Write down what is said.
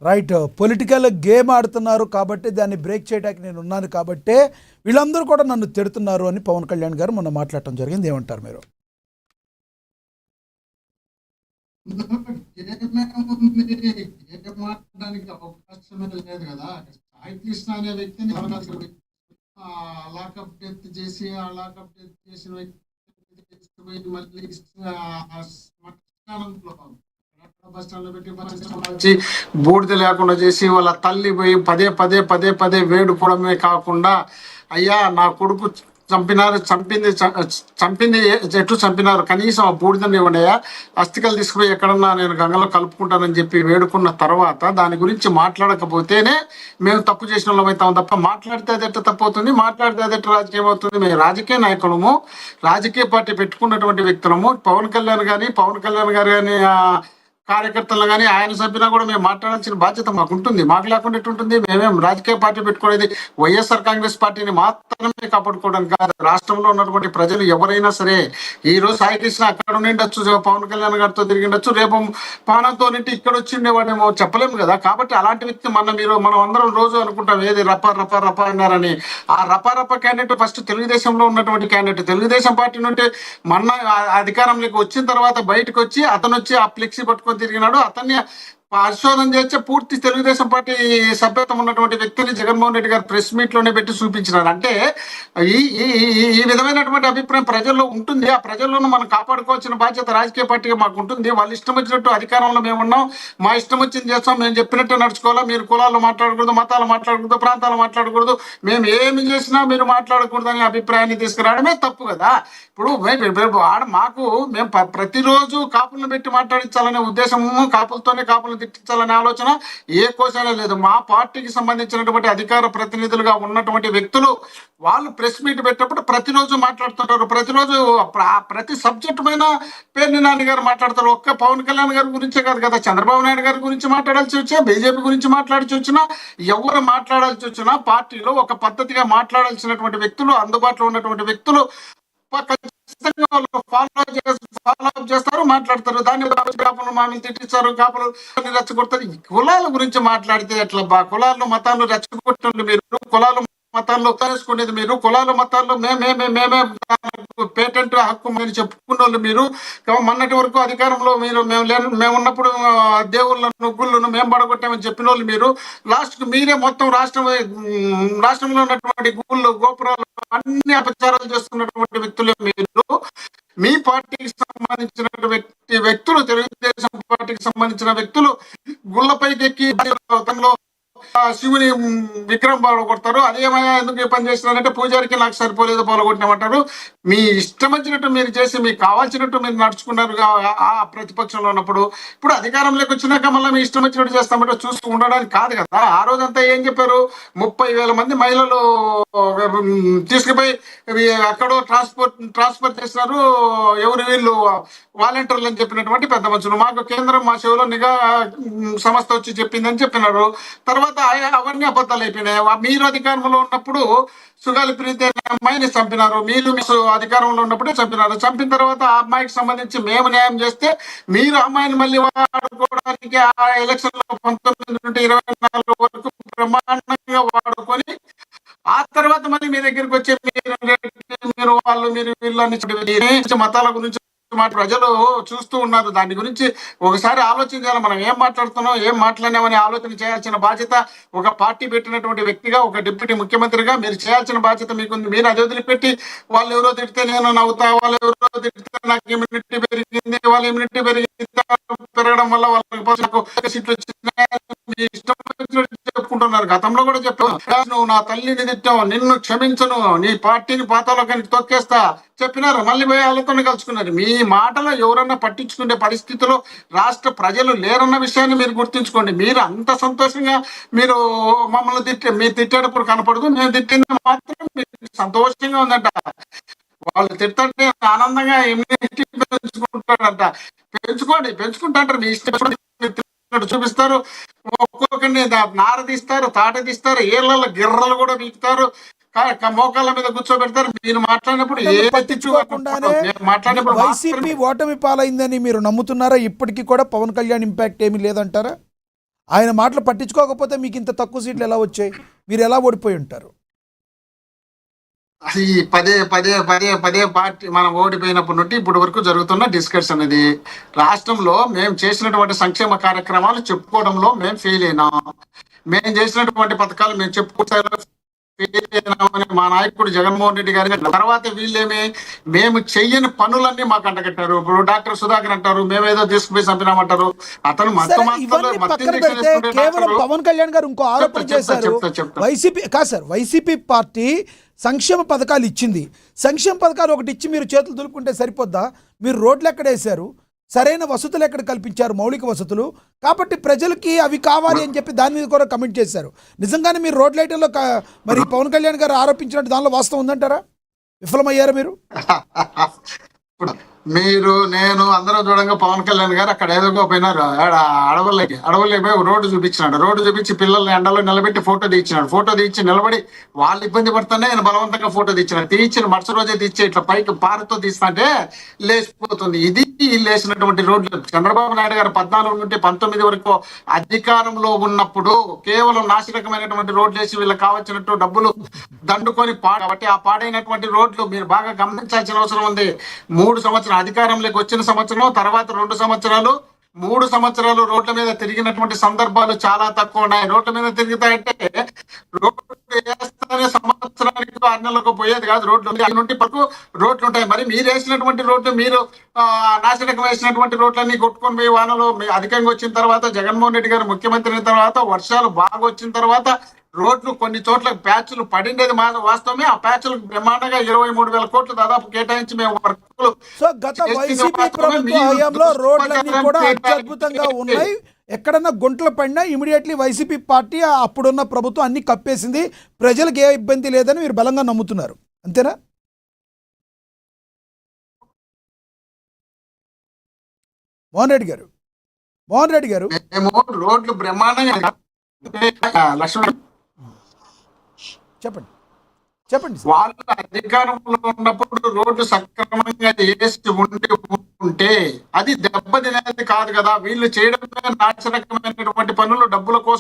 Right. Political game ఆడుతున్నారు కాబట్టి దాన్ని బ్రేక్ చేయడానికి నేను ఉన్నాను కాబట్టే వీళ్ళందరూ కూడా నన్ను తిడుతున్నారు అని పవన్ కళ్యాణ్ గారు మొన్న మాట్లాడటం జరిగింది. ఏమంటారు మీరు? మాట్లాడడానికి అవకాశమే లేదు కదా. సాయి కృష్ణ అనే వ్యక్తిని లాకప్ డెత్ చేసి ఆ లాకప్ డెత్ చేసిన వ్యక్తి తీసుకుపోయి మళ్ళీ శ్మశానంలో బస్ స్టాండ్ లో పెట్టి బూడిద లేకుండా చేసి వాళ్ళ తల్లి పోయి పదే పదే పదే పదే వేడుకోవడమే కాకుండా, అయ్యా నా కొడుకు చంపినారు, చంపింది చెట్టు చంపినారు, కనీసం ఆ బూడిదని ఇవ్వండియా, అస్థికలు తీసుకుపోయి ఎక్కడన్నా నేను గంగలో కలుపుకుంటానని చెప్పి వేడుకున్న తర్వాత దాని గురించి మాట్లాడకపోతేనే మేము తప్పు చేసిన వాళ్ళం అవుతాం తప్ప, మాట్లాడితే అది ఎట్లా తప్పు అవుతుంది, మాట్లాడితే అది ఎట్లా రాజకీయం అవుతుంది? మేము రాజకీయ నాయకులము, రాజకీయ పార్టీ పెట్టుకున్నటువంటి వ్యక్తులము. పవన్ కళ్యాణ్ గారు కానీ కార్యకర్తలు కానీ ఆయన సభ్యులు కూడా మేము మాట్లాడాల్సిన బాధ్యత మాకు ఉంటుంది. మాకు లేకుండా ఎట్టుంటుంది? మేమేం రాజకీయ పార్టీ పెట్టుకునేది వైఎస్ఆర్ కాంగ్రెస్ పార్టీని మాత్రమే కాపాడుకోవడానికి కాదు. రాష్ట్రంలో ఉన్నటువంటి ప్రజలు ఎవరైనా సరే, ఈ రోజు సాయి కృష్ణ అక్కడ ఉండిండొచ్చు, పవన్ కళ్యాణ్ గారితో తిరిగిండొచ్చు, రేపు పానంతో నింటి ఇక్కడ వచ్చిండేవాడేమో చెప్పలేము కదా. కాబట్టి అలాంటి వ్యక్తి మనం అందరం రోజు అనుకుంటాం ఏది రప రప రప అన్నారని. ఆ రప రప క్యాండిడేట్ ఫస్ట్ తెలుగుదేశంలో ఉన్నటువంటి క్యాండిడేట్, తెలుగుదేశం పార్టీ నుండి మొన్న అధికారంలోకి వచ్చిన తర్వాత బయటకు వచ్చి అతను వచ్చి ఆ ఫ్లెక్సీ పట్టుకొని తిరిగినాడు. అతన్ని పరిశోధన చేస్తే పూర్తి తెలుగుదేశం పార్టీ సభ్యత్వం ఉన్నటువంటి వ్యక్తిని జగన్మోహన్ రెడ్డి గారు ప్రెస్ మీట్ లోనే పెట్టి చూపించినారు. అంటే ఈ ఈ విధమైనటువంటి అభిప్రాయం ప్రజల్లో ఉంటుంది. ఆ ప్రజల్లోనూ మనం కాపాడుకోవాల్సిన బాధ్యత రాజకీయ పార్టీగా మాకు ఉంటుంది. వాళ్ళు ఇష్టం వచ్చినట్టు అధికారంలో మేము ఉన్నాం, మా ఇష్టం వచ్చింది చేస్తాం, మేము చెప్పినట్టు నడుచుకోవాలా. మీరు కులాలు మాట్లాడకూడదు, మతాలు మాట్లాడకూడదు, ప్రాంతాలు మాట్లాడకూడదు, మేము ఏమి చేసినా మీరు మాట్లాడకూడదు అనే అభిప్రాయాన్ని తీసుకురావడమే తప్పు కదా. ఇప్పుడు మాకు మేము ప్రతిరోజు కాపులను పెట్టి మాట్లాడించాలనే ఉద్దేశము, కాపులను తిట్టించాలనే ఆలోచన ఏ కోశాలే లేదు. మా పార్టీకి సంబంధించినటువంటి అధికార ప్రతినిధులుగా ఉన్నటువంటి వ్యక్తులు వాళ్ళు ప్రెస్ మీట్ పెట్టినప్పుడు ప్రతిరోజు మాట్లాడుతుంటారు. ప్రతిరోజు ప్రతి సబ్జెక్టు పైన పేర్ని నాని గారు మాట్లాడతారు. ఒక్క పవన్ కళ్యాణ్ గారి గురించే కాదు కదా, చంద్రబాబు నాయుడు గారి గురించి మాట్లాడాల్సి వచ్చినా, బీజేపీ గురించి మాట్లాడాల్సి వచ్చినా, ఎవరు మాట్లాడాల్సి వచ్చినా పార్టీలో ఒక పద్ధతిగా మాట్లాడాల్సినటువంటి వ్యక్తులు, అందుబాటులో ఉన్నటువంటి వ్యక్తులు ఖచ్చితంగా వాళ్ళు ఫాలో అప్ చేస్తారు, మాట్లాడతారు. దాన్ని కాపులు మామూలు తిట్టిస్తారు, కాపులు రెచ్చగొడతారు. కులాల గురించి మాట్లాడితే ఎట్లా బా? కులాలు మతాలు రెచ్చగొట్టినట్టు మీరు, కులాలు మతాల్లో తెలుసుకునేది మీరు, కులాలు మతాల్లో మేమే పేటెంట్ హక్కు మీరు చెప్పుకున్న వాళ్ళు మీరు. మొన్నటి వరకు అధికారంలో మేము ఉన్నప్పుడు దేవుళ్ళను గుళ్ళను మేము పడగొట్టామని చెప్పిన వాళ్ళు మీరు. లాస్ట్ కు మీరే మొత్తం రాష్ట్రంలో ఉన్నటువంటి గుళ్ళు గోపురాలు అన్ని అపచారాలు చేస్తున్నటువంటి వ్యక్తులే మీరు. మీ పార్టీకి సంబంధించిన వ్యక్తులు, తెలుగుదేశం పార్టీకి సంబంధించిన వ్యక్తులు గుళ్ళపైకి ఎక్కి శివుని విగ్రహం పాల్గొడతారు. అదేమయ్యా ఎందుకు పని చేస్తున్నారంటే పూజారికి నాకు సరిపోలేదు పాల్గొట్టినామంటారు. మీ ఇష్టం వచ్చినట్టు మీరు చేసి మీకు కావాల్సినట్టు మీరు నడుచుకున్నారు ఆ ప్రతిపక్షంలో ఉన్నప్పుడు. ఇప్పుడు అధికారంలోకి వచ్చినాక మళ్ళీ మీ ఇష్టం వచ్చినట్టు చేస్తామంటే చూస్తూ ఉండడానికి కాదు కదా. ఆ రోజంతా ఏం చెప్పారు? 30,000 మంది మహిళలు తీసుకుపోయి అక్కడో ట్రాన్స్ఫర్ చేసినారు. ఎవరు? వీళ్ళు వాలంటీర్లు అని చెప్పినటువంటి పెద్ద మనుషులు. మాకు కేంద్రం మా చెవిలో నిఘా సంస్థ వచ్చి చెప్పిందని చెప్పినారు. తర్వాత అవన్నీ అబద్ధాలు అయిపోయినాయి. మీరు అధికారంలో ఉన్నప్పుడు సుగాలి ప్రీతి అమ్మాయిని చంపినారు, మీరు అధికారంలో ఉన్నప్పుడే చంపినారు. చంపిన తర్వాత ఆ అమ్మాయికి సంబంధించి మేము న్యాయం చేస్తే మీరు అమ్మాయిని మళ్ళీ వాడుకోవడానికి ఆ ఎలక్షన్ లో 19 నుండి 24 వరకు బ్రహ్మాండంగా వాడుకొని ఆ తర్వాత మళ్ళీ మీ దగ్గరికి వచ్చే మీరు వాళ్ళు మీరు వీళ్ళు మతాల గురించి ప్రజలు చూస్తూ ఉన్నారు. దాని గురించి ఒకసారి ఆలోచించాలి. మనం ఏం మాట్లాడుతున్నాం, ఏం మాట్లాడినామని ఆలోచన చేయాల్సిన బాధ్యత ఒక పార్టీ పెట్టినటువంటి వ్యక్తిగా, ఒక డిప్యూటీ ముఖ్యమంత్రిగా మీరు చేయాల్సిన బాధ్యత మీకుంది. మీరు అది వదిలిపెట్టి వాళ్ళు ఎవరో తిడితే నేను నవ్వుతా, వాళ్ళు ఎవరో తిడితే నాకు ఇమ్యూనిటీ పెరిగింది, వాళ్ళ ఇమ్యూనిటీ పెరగడం వల్ల వాళ్ళకి సీట్లు వచ్చినాయి ఇష్టం చెప్పుకుంటున్నారు. గతంలో కూడా చెప్పాను, నువ్వు నా తల్లిని తిట్టావు, నిన్ను క్షమించను, నీ పార్టీని పాతాలోకానికి తొక్కేస్తా చెప్పినారు. మళ్ళీ పోయి వాళ్ళతో కలుసుకున్నారు. మీ మాటలో ఎవరన్నా పట్టించుకునే పరిస్థితిలో రాష్ట్ర ప్రజలు లేరన్న విషయాన్ని మీరు గుర్తుంచుకోండి. మీరు అంత సంతోషంగా మీరు మమ్మల్ని మీరు తిట్టేటప్పుడు కనపడదు, మేము తిట్టింది మాత్రం మీకు సంతోషంగా ఉందంట. వాళ్ళు తిట్టంటే ఆనందంగా ఇమ్యూనిటీ పెంచుకుంటాడంట. పెంచుకుంటాంటారు. మీ ఇష్టం చూపిస్తారు, ఒక్కొక్కరిని నార తీస్తారు, తాట తీస్తారు, ఏళ్ళ గిర్రలు కూడా పీకుతారు, మోకాళ్ళ మీద కూర్చోబెడతారు. మీరు మాట్లాడినప్పుడు వైసీపీ ఓటమి పాలైందని మీరు నమ్ముతున్నారా? ఇప్పటికీ కూడా పవన్ కళ్యాణ్ ఇంపాక్ట్ ఏమీ లేదంటారా? ఆయన మాటలు పట్టించుకోకపోతే మీకు ఇంత తక్కువ సీట్లు ఎలా వచ్చాయి? మీరు ఎలా ఓడిపోయి ఉంటారు? అది పదే పదే పదే పదే పార్టీ మనం ఓడిపోయినప్పటి నుండి ఇప్పటి వరకు జరుగుతున్న డిస్కషన్ ఇది. రాష్ట్రంలో మేము చేసినటువంటి సంక్షేమ కార్యక్రమాలు చెప్పుకోవడంలో మేము ఫెయిల్ అయినాం. మేము చేసినటువంటి పథకాలు మేము చెప్పుకుంటారు ఫెయిల్ అయినామని మా నాయకుడు జగన్మోహన్ రెడ్డి గారి తర్వాత వీళ్ళేమి మేము చెయ్యని పనులన్నీ మాకు అంటగట్టారు. ఇప్పుడు డాక్టర్ సుధాకర్ అంటారు మేమేదో తీసుకుపోయి చంపినామంటారు. అతను సరే, మత్తు ఇవన్నీ పక్కన పెడితే కేవలం పవన్ కళ్యాణ్ గారు ఇంకో ఆరోపణ చేశారు. వైసీపీ కాదు సార్, వైసీపీ పార్టీ సంక్షేమ పథకాలు ఇచ్చింది. సంక్షేమ పథకాలు ఒకటి ఇచ్చి మీరు చేతులు దులుపుకుంటే సరిపోద్దా? మీరు రోడ్లు ఎక్కడ వేశారు? సరైన వసతులు ఎక్కడ కల్పించారు? మౌలిక వసతులు. కాబట్టి ప్రజలకి అవి కావాలి అని చెప్పి దాని మీద కూడా కమెంట్ చేశారు. నిజంగానే మీరు రోడ్ల ఐటంలో మరి పవన్ కళ్యాణ్ గారు ఆరోపించినట్టు దానిలో వాస్తవం ఉందంటారా? విఫలమయ్యారా మీరు? ఇప్పుడు మీరు నేను అందరం చూడంగా పవన్ కళ్యాణ్ గారు అక్కడ ఏదో పోయినారు అడవులకి పోయి రోడ్డు చూపించినాడు. రోడ్డు చూపించి పిల్లల్ని ఎండలో నిలబెట్టి ఫోటో తీయించినాడు. ఫోటో తీయించి నిలబడి వాళ్ళు ఇబ్బంది పడుతుంటే ఆయన బలవంతంగా ఫోటో తీయించినాడు. తీయించిన మరుసటి రోజే తీర్చి ఇట్లా పైకి పారతో తీస్తుంటే లేచిపోతుంది. ఇది లేచినటువంటి రోడ్లు. చంద్రబాబు నాయుడు గారు 14 నుండి 19 వరకు అధికారంలో ఉన్నప్పుడు కేవలం నాశనకమైనటువంటి రోడ్లు వేసి వీళ్ళకి కావాల్సినట్టు డబ్బులు దండుకొని కాబట్టి ఆ పాడైనటువంటి రోడ్లు మీరు బాగా గమనించాల్సిన అవసరం ఉంది. 3 సంవత్సరాలు అధికారంలోకి వచ్చిన సంవత్సరం తర్వాత 2 సంవత్సరాలు 3 సంవత్సరాలు రోడ్ల మీద తిరిగినటువంటి సందర్భాలు చాలా తక్కువ ఉన్నాయి. రోడ్ల మీద తిరుగుతాయంటే రోడ్లు వేస్తేనే సంవత్సరానికి 6 నెలలకు పోయేది కాదు. రోడ్లు నుండి పరకు రోడ్లు ఉంటాయి. మరి మీరు వేసినటువంటి రోడ్లు మీరు నాశనకం వేసినటువంటి రోడ్లన్నీ కొట్టుకొని పోయి వానలో అధికంగా వచ్చిన తర్వాత జగన్మోహన్ రెడ్డి గారు ముఖ్యమంత్రి అయిన తర్వాత వర్షాలు బాగా వచ్చిన తర్వాత రోడ్లు కొన్ని చోట్ల ప్యాచ్లు పడిండేది వాస్తవమే. ఆ ప్యాచ్లకు బ్రహ్మాండంగా 23,000 కోట్లు దాదాపు కేటాయించి మేము వర్కులు. సో గత వైసీపీ ప్రభుత్వ హయాంలో రోడ్లన్నీ కూడా అత్యద్భుతంగా ఉన్నాయి. ఎక్కడన్నా గుంటలు పడినా ఇమీడియట్లీ వైసీపీ పార్టీ అప్పుడున్న ప్రభుత్వం అన్ని కప్పేసింది. ప్రజలకు ఏ ఇబ్బంది లేదని మీరు బలంగా నమ్ముతున్నారు, అంతేనా? మోహన్ రెడ్డి గారు మేము రోడ్లు బ్రహ్మాండంగా లక్ష్మణ్ చెప్పండి. వాళ్ళు అధికారంలో ఉన్నప్పుడు రోడ్లు సక్రమంగా చేసి ఉంటే అది దెబ్బతినేది కాదు కదా. వీళ్ళు చేయడమే నాశనకమైనటువంటి పనులు డబ్బుల కోసం